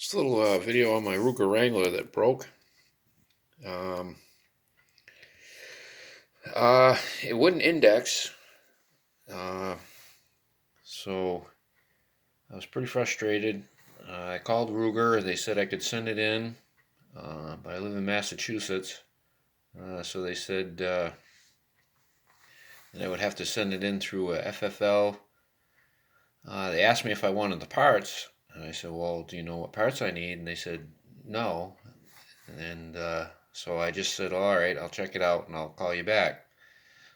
Just a little video on my wrangler that broke. Um, it wouldn't index, uh, so I was pretty frustrated. I called Ruger. They said I could send it in, but I live in Massachusetts, so they said that I would have to send it in through a FFL. They asked me if I wanted the parts, and I said, "Well, do you know what parts I need?" And they said, "No." And so I just said, "All right, I'll check it out and I'll call you back."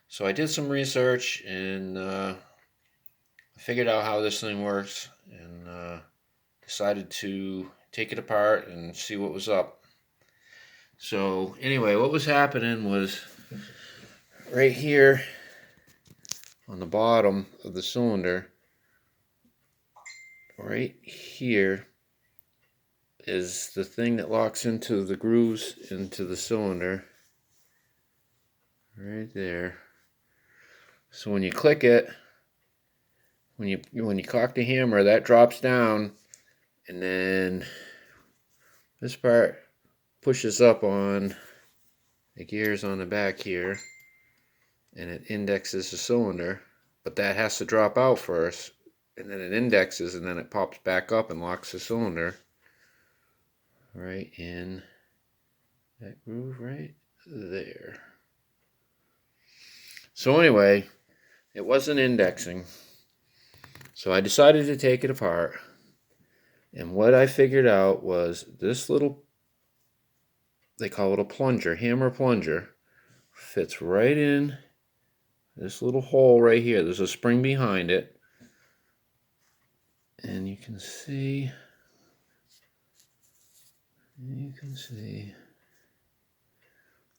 So I did some research and I figured out how this thing works and decided to take it apart and see what was up. So anyway, what was happening was right here on the bottom of the cylinder, right here is the thing that locks into the grooves into the cylinder. Right there. So when you click it, when you cock the hammer, that drops down, and then this part pushes up on the gears on the back here, and it indexes the cylinder. But that has to drop out first, and then it indexes, and then it pops back up and locks the cylinder right in that groove right there. So anyway, it wasn't indexing. So I decided to take it apart. And what I figured out was this little, they call it a plunger, hammer plunger, fits right in this little hole right here. There's a spring behind it. And you can see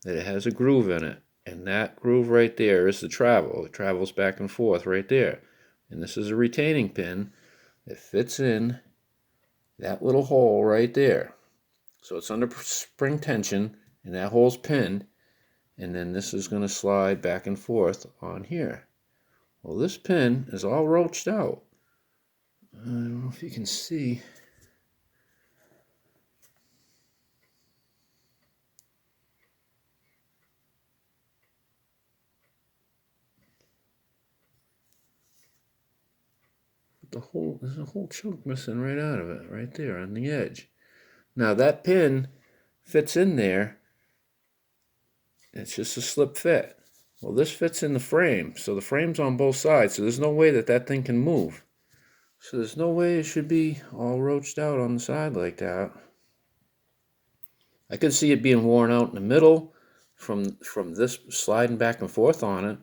that it has a groove in it. And that groove right there is the travel. It travels back and forth right there. And this is a retaining pin that fits in that little hole right there. So it's under spring tension, and that hole's pinned, and then this is going to slide back and forth on here. Well, this pin is all roached out. I don't know if you can see. There's a whole chunk missing right out of it, right there on the edge. Now that pin fits in there. It's just a slip fit. Well, this fits in the frame, so the frame's on both sides, so there's no way that that thing can move. So there's no way it should be all roached out on the side like that. I could see it being worn out in the middle from this sliding back and forth on it.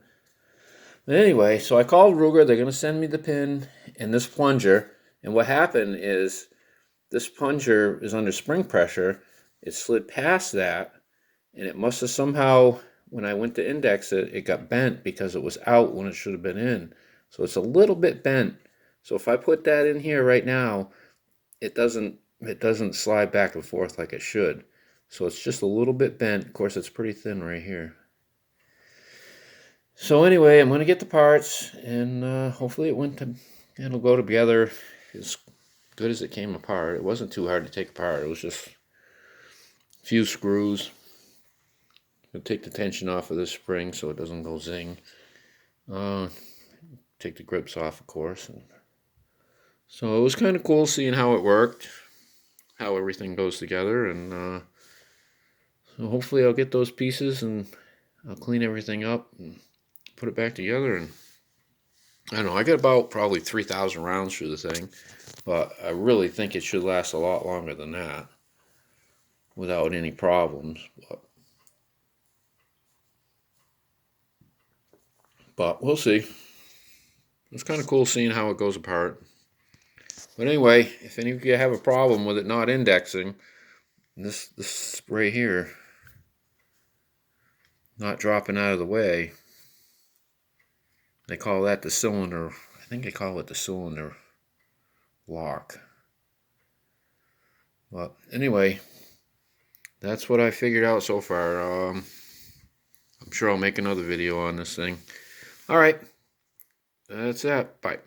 But anyway, so I called Ruger. They're going to send me the pin and this plunger. And what happened is this plunger is under spring pressure. It slid past that, and it must have somehow, when I went to index it, it got bent because it was out when it should have been in. So it's a little bit bent. So if I put that in here right now, it doesn't slide back and forth like it should. So it's just a little bit bent. Of course, it's pretty thin right here. So anyway, I'm going to get the parts, and hopefully it'll go together as good as it came apart. It wasn't too hard to take apart. It was just a few screws. I'll take the tension off of this spring so it doesn't go zing. Take the grips off, of course. And so it was kind of cool seeing how it worked, how everything goes together, and so hopefully I'll get those pieces and I'll clean everything up and put it back together. And I don't know, I got about probably 3,000 rounds through the thing, but I really think it should last a lot longer than that without any problems. But we'll see. It's kind of cool seeing how it goes apart. But anyway, if any of you have a problem with it not indexing, this right here not dropping out of the way, they call that the cylinder. I think they call it the cylinder lock. But anyway, that's what I figured out so far. I'm sure I'll make another video on this thing. All right, that's that. Bye.